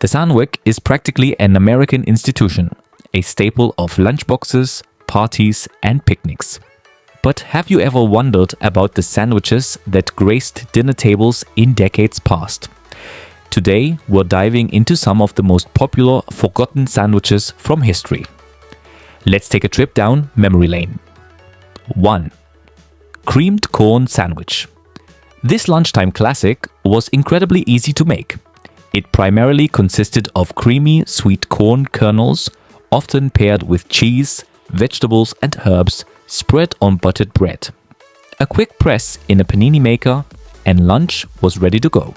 The sandwich is practically an American institution, a staple of lunchboxes, parties, and picnics. But have you ever wondered about the sandwiches that graced dinner tables in decades past? Today, we're diving into some of the most popular forgotten sandwiches from history. Let's take a trip down memory lane. 1. Creamed corn sandwich. This lunchtime classic was incredibly easy to make. It primarily consisted of creamy, sweet corn kernels, often paired with cheese, vegetables, and herbs, spread on buttered bread. A quick press in a panini maker, and lunch was ready to go.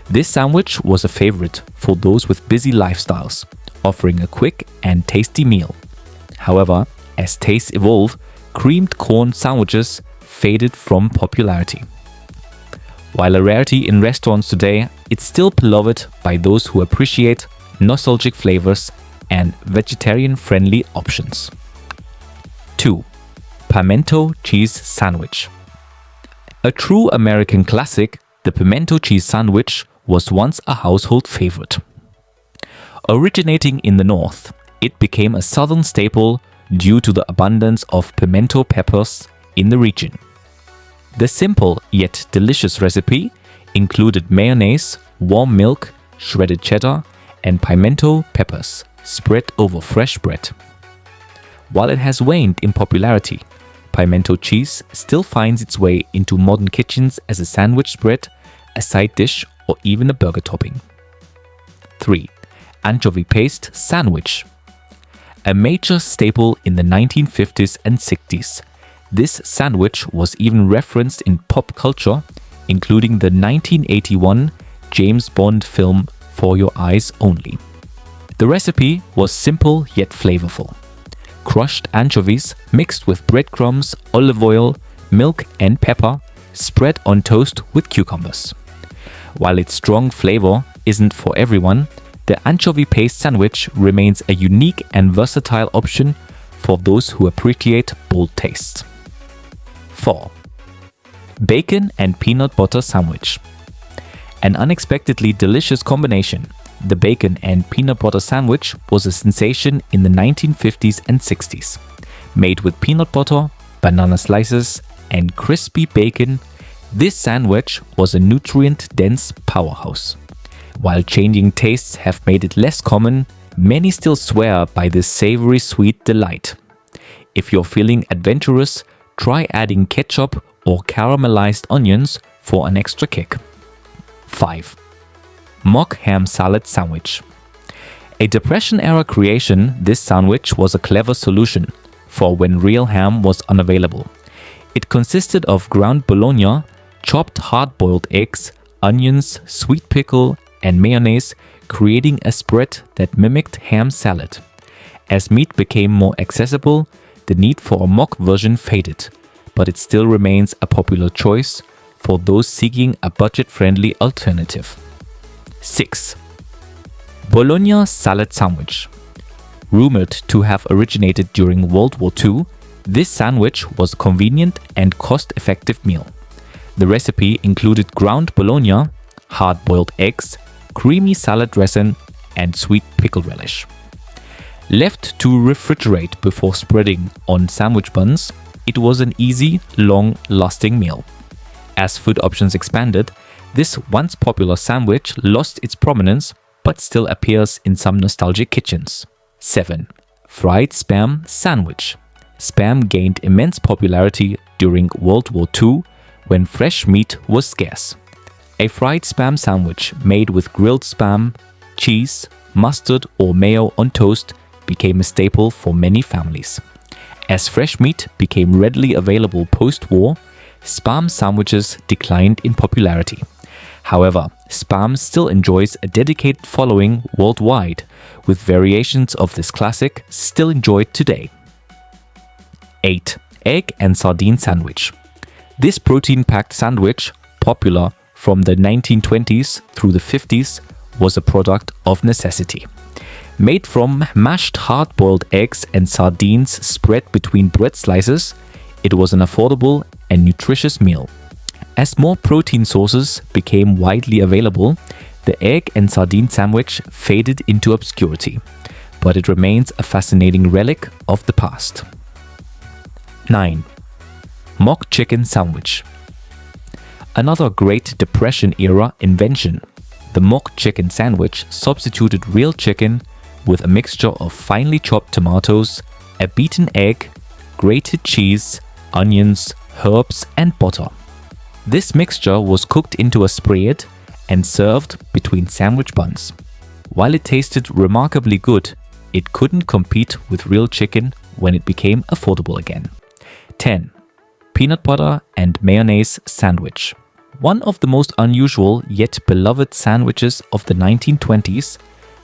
This sandwich was a favorite for those with busy lifestyles, offering a quick and tasty meal. However, as tastes evolved, creamed corn sandwiches faded from popularity. While a rarity in restaurants today, it's still beloved by those who appreciate nostalgic flavors and vegetarian-friendly options. 2. Pimento cheese sandwich. A true American classic, the pimento cheese sandwich was once a household favorite. Originating in the North, it became a southern staple due to the abundance of pimento peppers in the region. The simple yet delicious recipe included mayonnaise, warm milk, shredded cheddar, and pimento peppers spread over fresh bread. While it has waned in popularity, pimento cheese still finds its way into modern kitchens as a sandwich spread, a side dish, or even a burger topping. 3. Anchovy paste sandwich. A major staple in the 1950s and 60s. This sandwich was even referenced in pop culture, including the 1981 James Bond film For Your Eyes Only. The recipe was simple yet flavorful. Crushed anchovies mixed with breadcrumbs, olive oil, milk, and pepper, spread on toast with cucumbers. While its strong flavor isn't for everyone, the anchovy paste sandwich remains a unique and versatile option for those who appreciate bold tastes. 4. Bacon and peanut butter sandwich. An unexpectedly delicious combination, the bacon and peanut butter sandwich was a sensation in the 1950s and 60s. Made with peanut butter, banana slices, and crispy bacon, this sandwich was a nutrient-dense powerhouse. While changing tastes have made it less common, many still swear by this savory sweet delight. If you're feeling adventurous, try adding ketchup or caramelized onions for an extra kick. 5. Mock ham salad sandwich. A Depression-era creation, this sandwich was a clever solution for when real ham was unavailable. It consisted of ground bologna, chopped hard-boiled eggs, onions, sweet pickle, and mayonnaise, creating a spread that mimicked ham salad. As meat became more accessible, the need for a mock version faded, but it still remains a popular choice for those seeking a budget-friendly alternative. 6. Bologna salad sandwich. Rumored to have originated during World War II, this sandwich was a convenient and cost-effective meal. The recipe included ground bologna, hard-boiled eggs, creamy salad dressing, and sweet pickle relish. Left to refrigerate before spreading on sandwich buns, it was an easy, long-lasting meal. As food options expanded, this once popular sandwich lost its prominence but still appears in some nostalgic kitchens. 7. Fried spam sandwich. Spam gained immense popularity during World War II when fresh meat was scarce. A fried spam sandwich made with grilled spam, cheese, mustard, or mayo on toast became a staple for many families. As fresh meat became readily available post-war, spam sandwiches declined in popularity. However, spam still enjoys a dedicated following worldwide, with variations of this classic still enjoyed today. 8. Egg and sardine sandwich. This protein-packed sandwich, popular from the 1920s through the 50s, was a product of necessity. Made from mashed hard-boiled eggs and sardines spread between bread slices, it was an affordable and nutritious meal. As more protein sources became widely available, the egg and sardine sandwich faded into obscurity, but it remains a fascinating relic of the past. 9. Mock chicken sandwich. Another Great Depression era invention, the mock chicken sandwich substituted real chicken with a mixture of finely chopped tomatoes, a beaten egg, grated cheese, onions, herbs, and butter. This mixture was cooked into a spread and served between sandwich buns. While it tasted remarkably good, it couldn't compete with real chicken when it became affordable again. 10. Peanut butter and mayonnaise sandwich. One of the most unusual yet beloved sandwiches of the 1920s,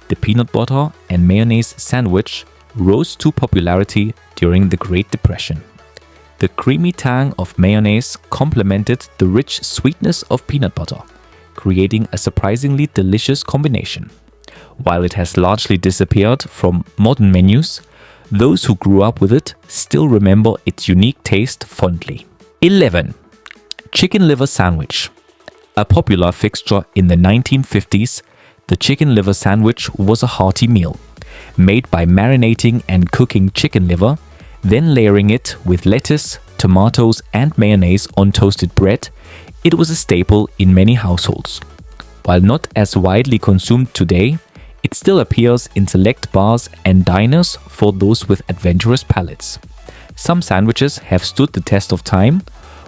the peanut butter and mayonnaise sandwich rose to popularity during the Great Depression. The creamy tang of mayonnaise complemented the rich sweetness of peanut butter, creating a surprisingly delicious combination. While it has largely disappeared from modern menus, those who grew up with it still remember its unique taste fondly. 11. Chicken liver sandwich. A popular fixture in the 1950s, the chicken liver sandwich was a hearty meal, made by marinating and cooking chicken liver, then layering it with lettuce, tomatoes, and mayonnaise on toasted bread. It was a staple in many households. While not as widely consumed today, it still appears in select bars and diners for those with adventurous palates. Some sandwiches have stood the test of time,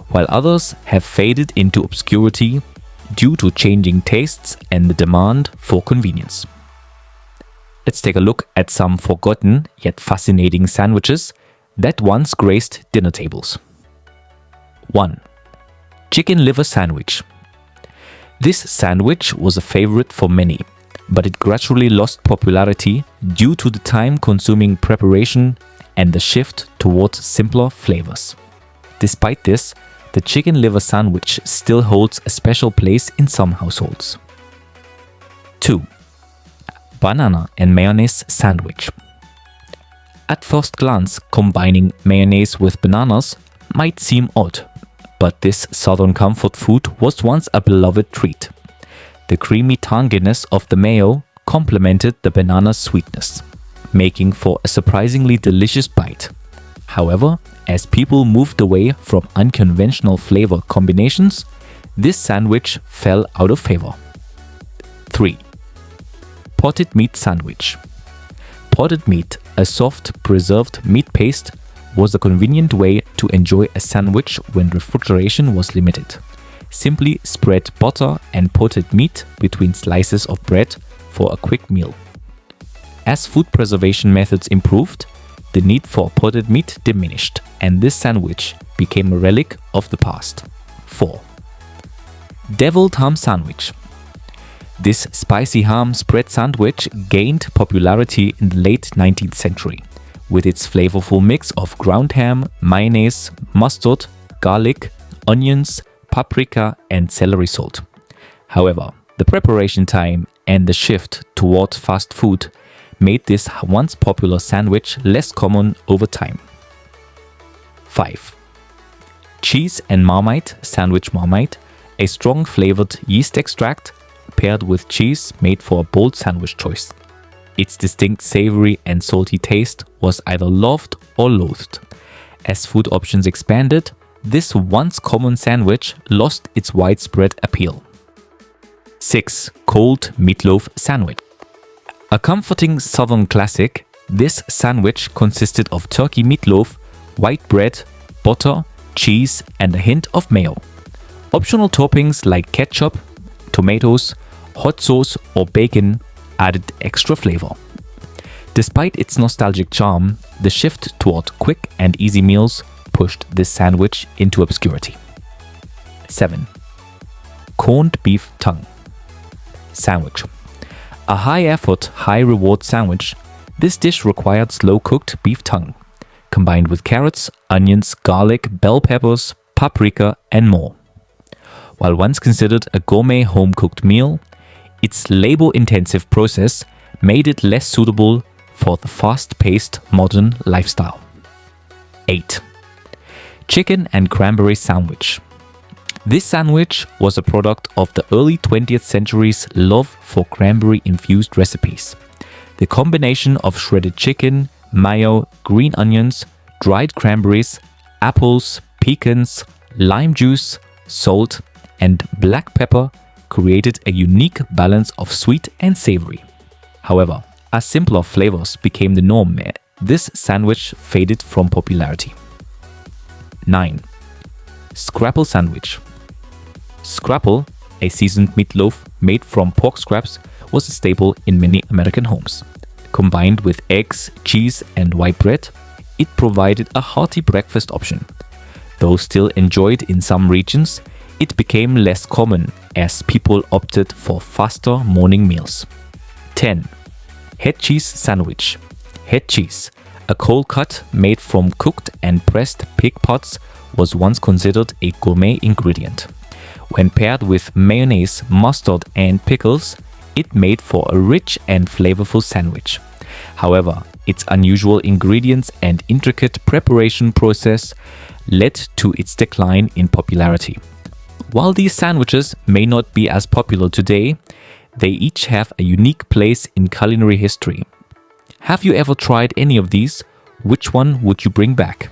while others have faded into obscurity due to changing tastes and the demand for convenience. Let's take a look at some forgotten yet fascinating sandwiches that once graced dinner tables. 1. Chicken liver sandwich. This sandwich was a favorite for many, but it gradually lost popularity due to the time-consuming preparation and the shift towards simpler flavors. Despite this, the chicken liver sandwich still holds a special place in some households. 2. Banana and mayonnaise sandwich. At first glance, combining mayonnaise with bananas might seem odd, but this southern comfort food was once a beloved treat. The creamy tanginess of the mayo complemented the banana's sweetness, making for a surprisingly delicious bite. However, as people moved away from unconventional flavor combinations, this sandwich fell out of favor. 3. Potted meat sandwich. Potted meat, a soft, preserved meat paste, was a convenient way to enjoy a sandwich when refrigeration was limited. Simply spread butter and potted meat between slices of bread for a quick meal. As food preservation methods improved, the need for potted meat diminished, and this sandwich became a relic of the past. 4. Deviled ham sandwich. This spicy ham spread sandwich gained popularity in the late 19th century, with its flavorful mix of ground ham, mayonnaise, mustard, garlic, onions, paprika, and celery salt. However, the preparation time and the shift toward fast food made this once popular sandwich less common over time. 5. Cheese and Marmite sandwich. Marmite, a strong flavored yeast extract paired with cheese made for a bold sandwich choice. Its distinct savory and salty taste was either loved or loathed. As food options expanded, this once common sandwich lost its widespread appeal. 6. Cold meatloaf sandwich. A comforting southern classic, this sandwich consisted of turkey meatloaf, white bread, butter, cheese, and a hint of mayo. Optional toppings like ketchup, tomatoes, hot sauce, or bacon added extra flavor. Despite its nostalgic charm, the shift toward quick and easy meals pushed this sandwich into obscurity. 7. Corned beef tongue sandwich. A high-effort, high-reward sandwich, this dish required slow-cooked beef tongue, combined with carrots, onions, garlic, bell peppers, paprika, and more. While once considered a gourmet home-cooked meal, its labor-intensive process made it less suitable for the fast-paced modern lifestyle. 8. Chicken and cranberry sandwich. This sandwich was a product of the early 20th century's love for cranberry-infused recipes. The combination of shredded chicken, mayo, green onions, dried cranberries, apples, pecans, lime juice, salt, and black pepper created a unique balance of sweet and savory. However, as simpler flavors became the norm, this sandwich faded from popularity. 9. Scrapple sandwich. Scrapple, a seasoned meatloaf made from pork scraps, was a staple in many American homes. Combined with eggs, cheese, and white bread, it provided a hearty breakfast option. Though still enjoyed in some regions, it became less common as people opted for faster morning meals. 10. Head cheese sandwich. Head cheese, a cold cut made from cooked and pressed pig parts, was once considered a gourmet ingredient. When paired with mayonnaise, mustard, and pickles, it made for a rich and flavorful sandwich. However, its unusual ingredients and intricate preparation process led to its decline in popularity. While these sandwiches may not be as popular today, they each have a unique place in culinary history. Have you ever tried any of these? Which one would you bring back?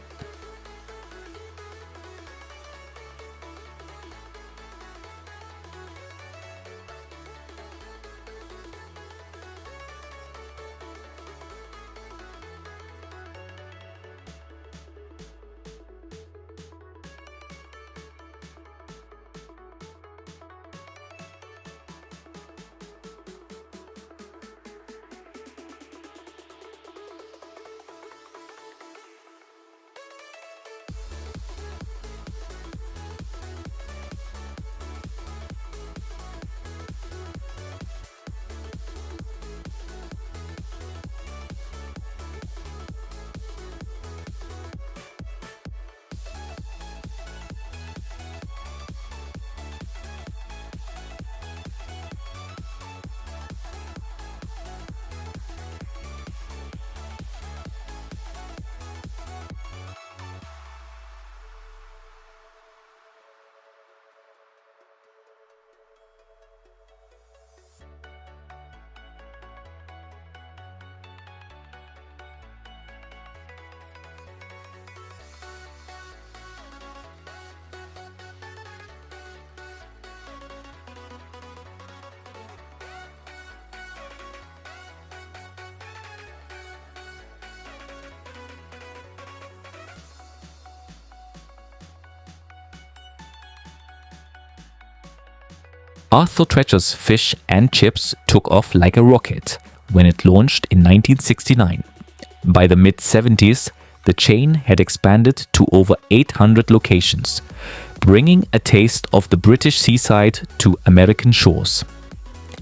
Arthur Treacher's fish and chips took off like a rocket when it launched in 1969. By the mid-70s, the chain had expanded to over 800 locations, bringing a taste of the British seaside to American shores.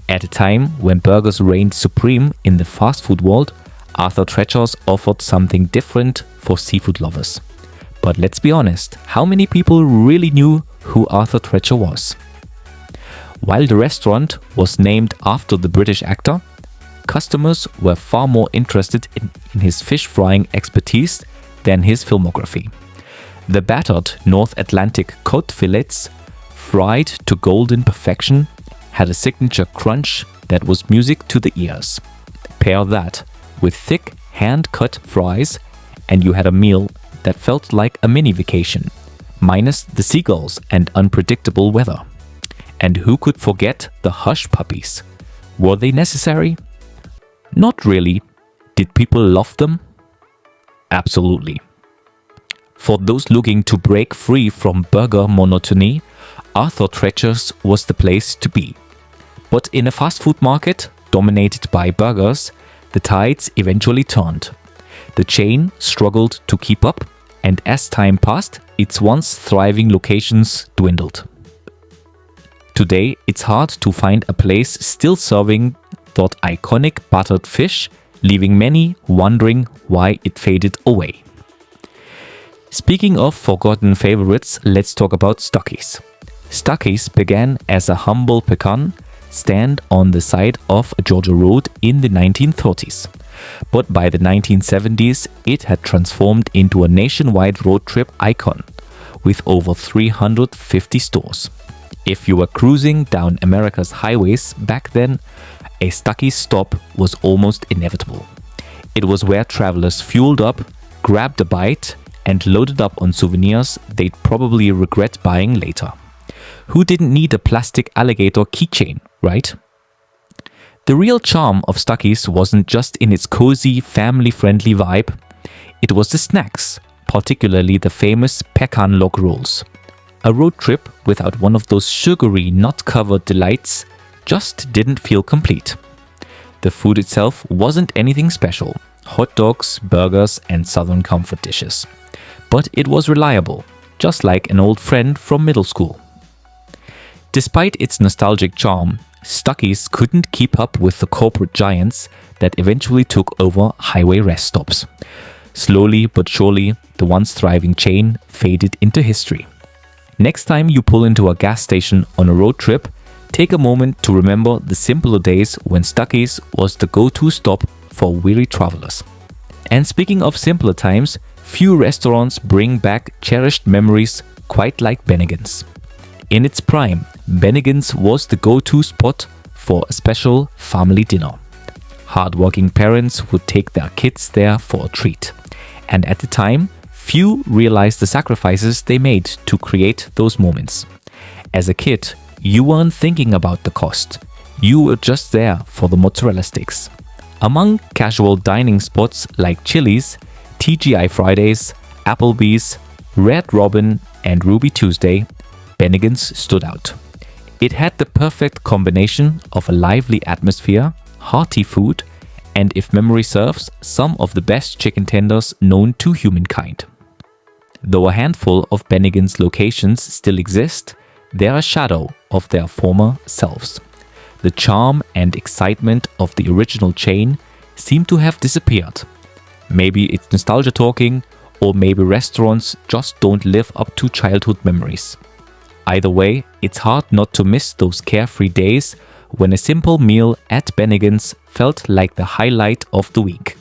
At a time when burgers reigned supreme in the fast food world, Arthur Treacher's offered something different for seafood lovers. But let's be honest, how many people really knew who Arthur Treacher was? While the restaurant was named after the British actor, customers were far more interested in his fish frying expertise than his filmography. The battered North Atlantic cod fillets, fried to golden perfection, had a signature crunch that was music to the ears. Pair that with thick hand-cut fries and you had a meal that felt like a mini vacation, minus the seagulls and unpredictable weather. And who could forget the hush puppies? Were they necessary? Not really. Did people love them? Absolutely. For those looking to break free from burger monotony, Arthur Treacher's was the place to be. But in a fast food market dominated by burgers, the tides eventually turned. The chain struggled to keep up, and as time passed, its once thriving locations dwindled. Today, it's hard to find a place still serving that iconic buttered fish, leaving many wondering why it faded away. Speaking of forgotten favorites, let's talk about Stuckey's. Stuckey's began as a humble pecan stand on the side of a Georgia road in the 1930s. But by the 1970s, it had transformed into a nationwide road trip icon, with over 350 stores. If you were cruising down America's highways back then, a Stuckey's stop was almost inevitable. It was where travelers fueled up, grabbed a bite, and loaded up on souvenirs they'd probably regret buying later. Who didn't need a plastic alligator keychain, right? The real charm of Stuckey's wasn't just in its cozy, family-friendly vibe. It was the snacks, particularly the famous pecan log rolls. A road trip without one of those sugary, nut-covered delights just didn't feel complete. The food itself wasn't anything special. Hot dogs, burgers, and southern comfort dishes. But it was reliable, just like an old friend from middle school. Despite its nostalgic charm, Stuckey's couldn't keep up with the corporate giants that eventually took over highway rest stops. Slowly but surely, the once thriving chain faded into history. Next time you pull into a gas station on a road trip, take a moment to remember the simpler days when Stuckey's was the go-to stop for weary travelers. And speaking of simpler times, few restaurants bring back cherished memories quite like Bennigan's. In its prime, Bennigan's was the go-to spot for a special family dinner. Hardworking parents would take their kids there for a treat. And at the time, few realized the sacrifices they made to create those moments. As a kid, you weren't thinking about the cost. You were just there for the mozzarella sticks. Among casual dining spots like Chili's, TGI Fridays, Applebee's, Red Robin, and Ruby Tuesday, Bennigan's stood out. It had the perfect combination of a lively atmosphere, hearty food, and if memory serves, some of the best chicken tenders known to humankind. Though a handful of Bennigan's locations still exist, they are a shadow of their former selves. The charm and excitement of the original chain seem to have disappeared. Maybe it's nostalgia talking, or maybe restaurants just don't live up to childhood memories. Either way, it's hard not to miss those carefree days when a simple meal at Bennigan's felt like the highlight of the week.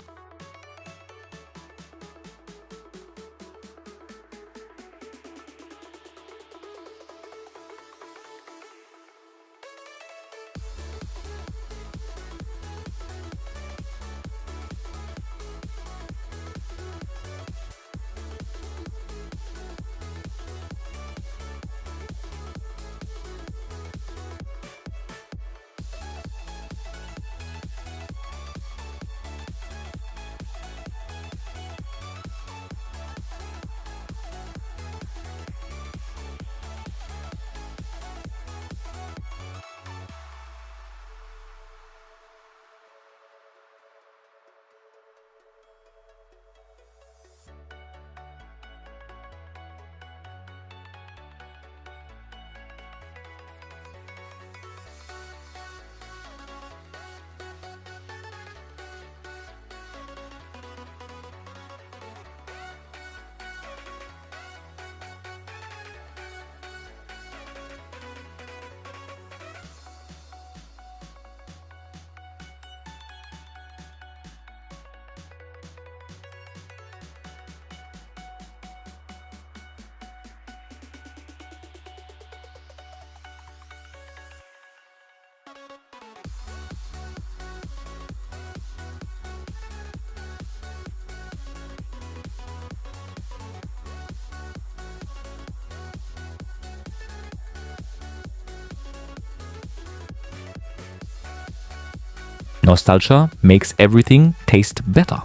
Nostalgia makes everything taste better.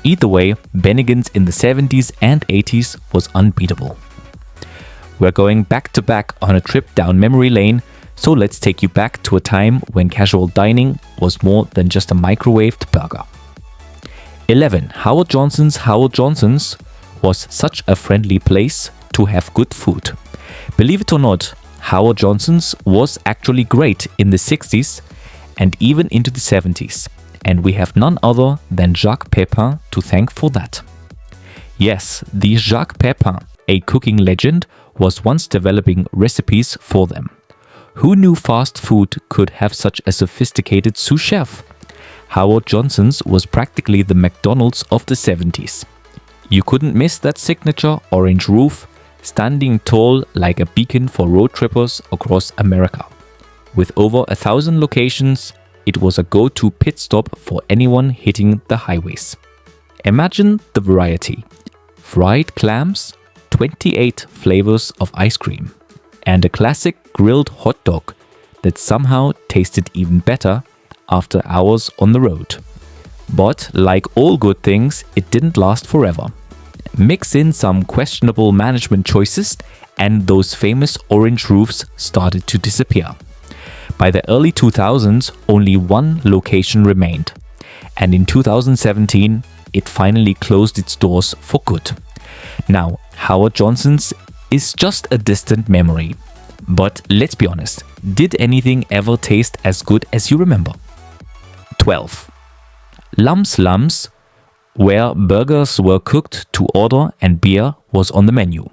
Either way, Bennigan's in the 70s and 80s was unbeatable. We're going back to back on a trip down memory lane, so let's take you back to a time when casual dining was more than just a microwaved burger. 11. Howard Johnson's was such a friendly place to have good food. Believe it or not, Howard Johnson's was actually great in the 60s and even into the 70s, and we have none other than Jacques Pepin to thank for that. Yes, the Jacques Pepin, a cooking legend, was once developing recipes for them. Who knew fast food could have such a sophisticated sous chef? Howard Johnson's was practically the McDonald's of the 70s. You couldn't miss that signature orange roof, standing tall like a beacon for road trippers across America. With over 1,000 locations, it was a go-to pit stop for anyone hitting the highways. Imagine the variety: fried clams, 28 flavors of ice cream, and a classic grilled hot dog that somehow tasted even better after hours on the road. But like all good things, it didn't last forever. Mix in some questionable management choices and those famous orange roofs started to disappear. By the early 2000s, only one location remained. And in 2017, it finally closed its doors for good. Now, Howard Johnson's is just a distant memory. But let's be honest, did anything ever taste as good as you remember? 12. Lums, where burgers were cooked to order and beer was on the menu.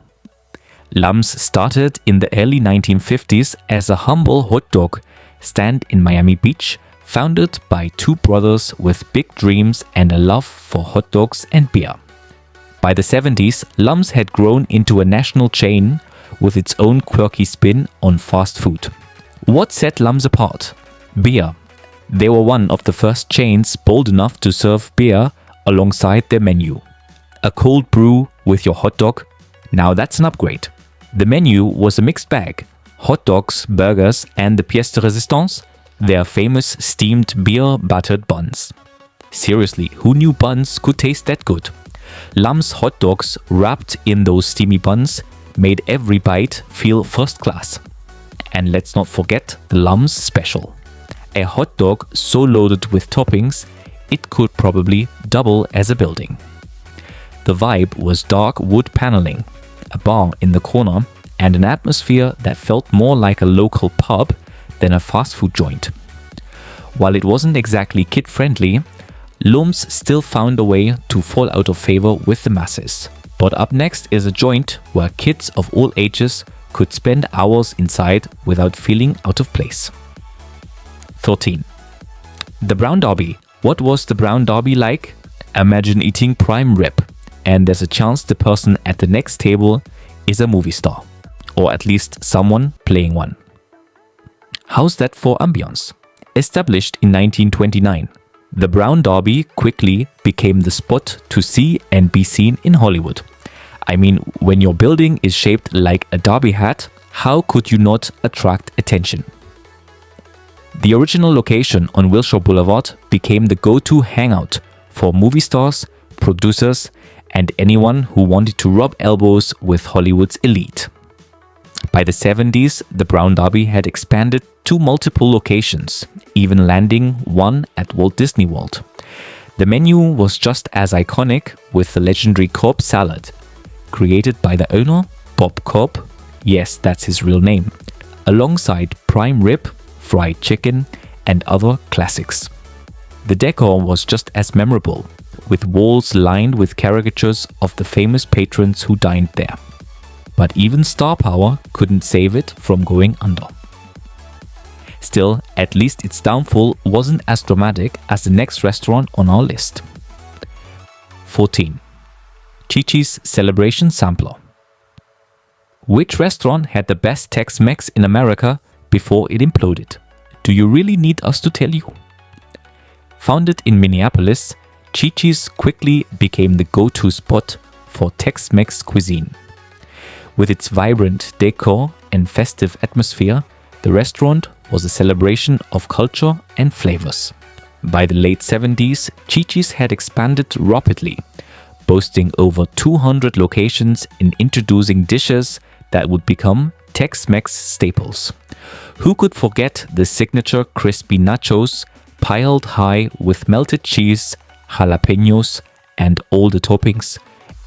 Lums started in the early 1950s as a humble hot dog stand in Miami Beach, founded by two brothers with big dreams and a love for hot dogs and beer. By the 70s, Lums had grown into a national chain with its own quirky spin on fast food. What set Lums apart? Beer. They were one of the first chains bold enough to serve beer alongside their menu. A cold brew with your hot dog? Now that's an upgrade. The menu was a mixed bag: hot dogs, burgers, and the pièce de résistance, their famous steamed beer-buttered buns. Seriously, who knew buns could taste that good? Lums hot dogs wrapped in those steamy buns made every bite feel first class. And let's not forget the Lums special. A hot dog so loaded with toppings, it could probably double as a building. The vibe was dark wood paneling, a bar in the corner, and an atmosphere that felt more like a local pub than a fast food joint. While it wasn't exactly kid-friendly, Lums still found a way to fall out of favor with the masses. But up next is a joint where kids of all ages could spend hours inside without feeling out of place. 13. The Brown Derby. What was the Brown Derby like? Imagine eating prime rib, and there's a chance the person at the next table is a movie star, or at least someone playing one. How's that for ambience? Established in 1929, the Brown Derby quickly became the spot to see and be seen in Hollywood. I mean, when your building is shaped like a derby hat, how could you not attract attention? The original location on Wilshire Boulevard became the go-to hangout for movie stars, producers, and anyone who wanted to rub elbows with Hollywood's elite. By the 70s, the Brown Derby had expanded to multiple locations, even landing one at Walt Disney World. The menu was just as iconic, with the legendary Cobb salad, created by the owner, Bob Cobb, yes, that's his real name, alongside prime rib, fried chicken, and other classics. The decor was just as memorable, with walls lined with caricatures of the famous patrons who dined there. But even star power couldn't save it from going under. Still, at least its downfall wasn't as dramatic as the next restaurant on our list. 14. Chi-Chi's Celebration Sampler. Which restaurant had the best Tex-Mex in America before it imploded? Do you really need us to tell you? Founded in Minneapolis, Chi-Chi's quickly became the go-to spot for Tex-Mex cuisine. With its vibrant decor and festive atmosphere, the restaurant was a celebration of culture and flavors. By the late 70s, Chi-Chi's had expanded rapidly, boasting over 200 locations and introducing dishes that would become Tex-Mex staples. Who could forget the signature crispy nachos piled high with melted cheese, jalapenos, and all the toppings?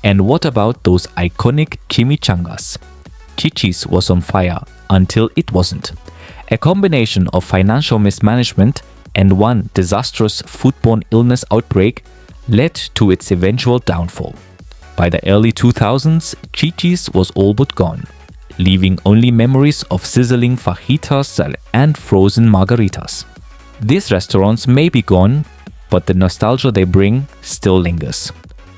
And what about those iconic chimichangas? Chi-Chi's was on fire until it wasn't. A combination of financial mismanagement and one disastrous foodborne illness outbreak led to its eventual downfall. By the early 2000s, Chi-Chi's was all but gone, leaving only memories of sizzling fajitas and frozen margaritas. These restaurants may be gone, but the nostalgia they bring still lingers.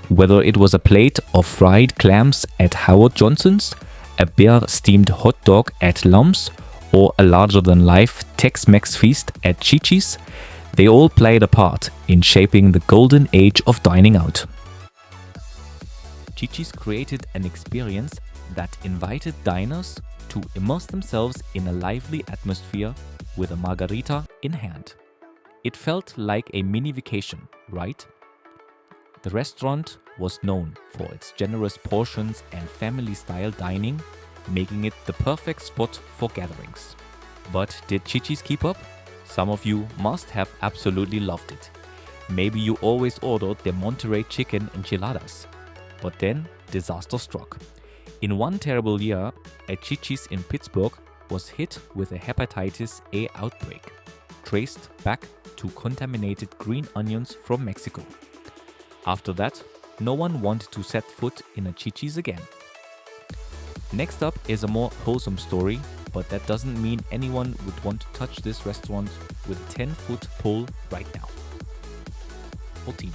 Whether it was a plate of fried clams at Howard Johnson's, a beer-steamed hot dog at Lum's, or a larger-than-life Tex-Mex feast at Chi-Chi's, they all played a part in shaping the golden age of dining out. Chi-Chi's created an experience that invited diners to immerse themselves in a lively atmosphere with a margarita in hand. It felt like a mini vacation, right? The restaurant was known for its generous portions and family-style dining, making it the perfect spot for gatherings. But did Chi-Chi's keep up? Some of you must have absolutely loved it. Maybe you always ordered their Monterey chicken enchiladas. But then, disaster struck. In one terrible year, a Chi-Chi's in Pittsburgh was hit with a hepatitis A outbreak, traced back to contaminated green onions from Mexico. After that, no one wanted to set foot in a Chi-Chi's again. Next up is a more wholesome story, but that doesn't mean anyone would want to touch this restaurant with a 10-foot pole right now. 14.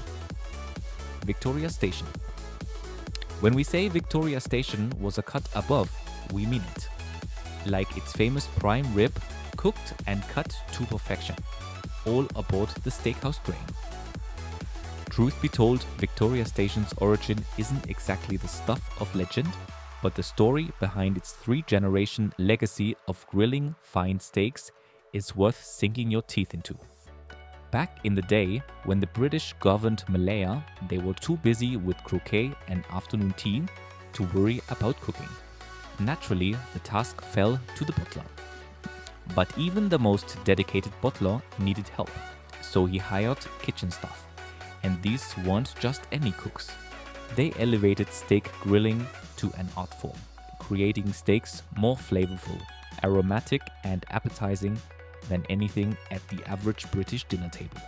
Victoria Station. When we say Victoria Station was a cut above, we mean it. Like its famous prime rib, cooked and cut to perfection, all aboard the steakhouse train. Truth be told, Victoria Station's origin isn't exactly the stuff of legend, but the story behind its 3-generation legacy of grilling fine steaks is worth sinking your teeth into. Back in the day, when the British governed Malaya, they were too busy with croquet and afternoon tea to worry about cooking. Naturally, the task fell to the butler. But even the most dedicated butler needed help, so he hired kitchen staff. And these weren't just any cooks. They elevated steak grilling to an art form, creating steaks more flavorful, aromatic and appetizing than anything at the average British dinner table.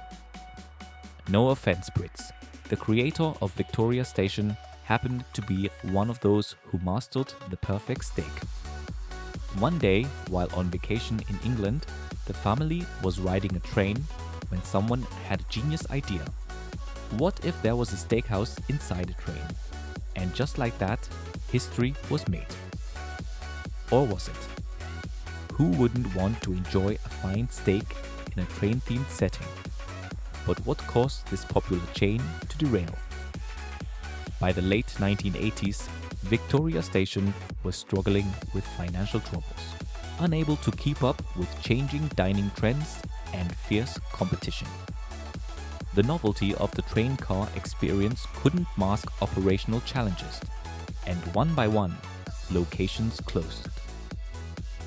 No offense, Brits. The creator of Victoria Station happened to be one of those who mastered the perfect steak. One day, while on vacation in England, the family was riding a train when someone had a genius idea. What if there was a steakhouse inside a train? And just like that, history was made. Or was it? Who wouldn't want to enjoy a fine steak in a train-themed setting? But what caused this popular chain to derail? By the late 1980s, Victoria Station was struggling with financial troubles, unable to keep up with changing dining trends and fierce competition. The novelty of the train car experience couldn't mask operational challenges, and one by one, locations closed.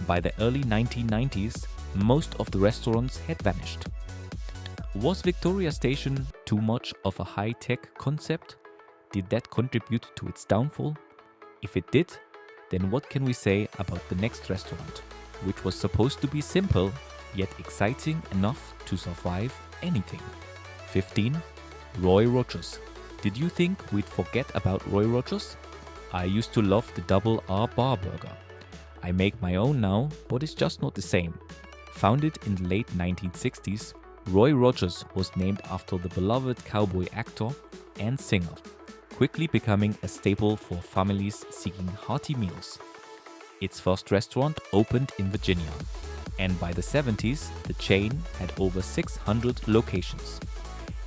By the early 1990s, most of the restaurants had vanished. Was Victoria Station too much of a high-tech concept? Did that contribute to its downfall? If it did, then what can we say about the next restaurant, which was supposed to be simple, yet exciting enough to survive anything? 15. Roy Rogers. Did you think we'd forget about Roy Rogers? I used to love the double R bar burger. I make my own now, but it's just not the same. Founded in the late 1960s, Roy Rogers was named after the beloved cowboy actor and singer, quickly becoming a staple for families seeking hearty meals. Its first restaurant opened in Virginia, and by the 70s, the chain had over 600 locations.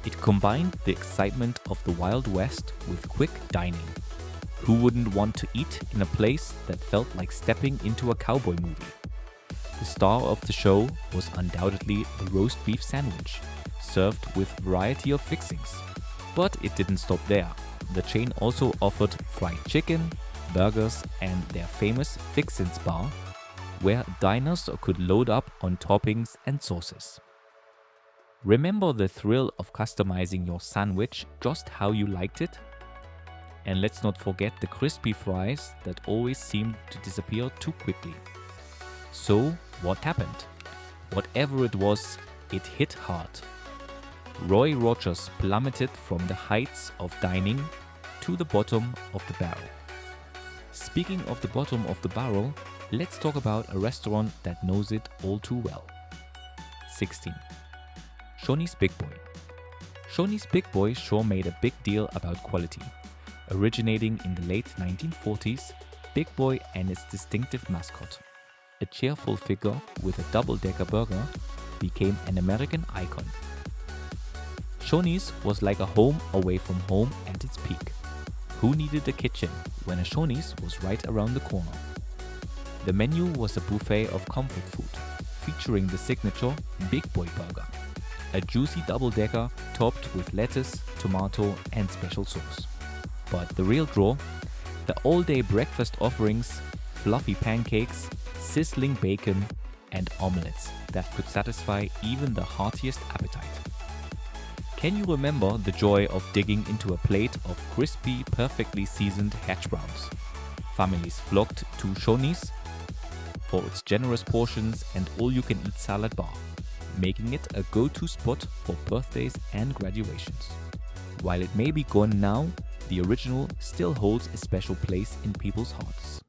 It combined the excitement of the Wild West with quick dining. Who wouldn't want to eat in a place that felt like stepping into a cowboy movie? The star of the show was undoubtedly the roast beef sandwich, served with a variety of fixings. But it didn't stop there. The chain also offered fried chicken, burgers, and their famous Fixins bar, where diners could load up on toppings and sauces. Remember the thrill of customizing your sandwich just how you liked it? And let's not forget the crispy fries that always seemed to disappear too quickly. So, what happened? Whatever it was, it hit hard. Roy Rogers plummeted from the heights of dining to the bottom of the barrel. Speaking of the bottom of the barrel, let's talk about a restaurant that knows it all too well. 16. Shoney's Big Boy. Shoney's Big Boy sure made a big deal about quality. Originating in the late 1940s, Big Boy and its distinctive mascot, a cheerful figure with a double-decker burger, became an American icon. Shoney's was like a home away from home at its peak. Who needed a kitchen when a Shoney's was right around the corner? The menu was a buffet of comfort food, featuring the signature Big Boy Burger, a juicy double-decker topped with lettuce, tomato, and special sauce. But the real draw? The all-day breakfast offerings, fluffy pancakes, sizzling bacon, and omelets that could satisfy even the heartiest appetite. Can you remember the joy of digging into a plate of crispy, perfectly seasoned hash browns? Families flocked to Shoney's for its generous portions and all-you-can-eat salad bar, making it a go-to spot for birthdays and graduations. While it may be gone now, the original still holds a special place in people's hearts.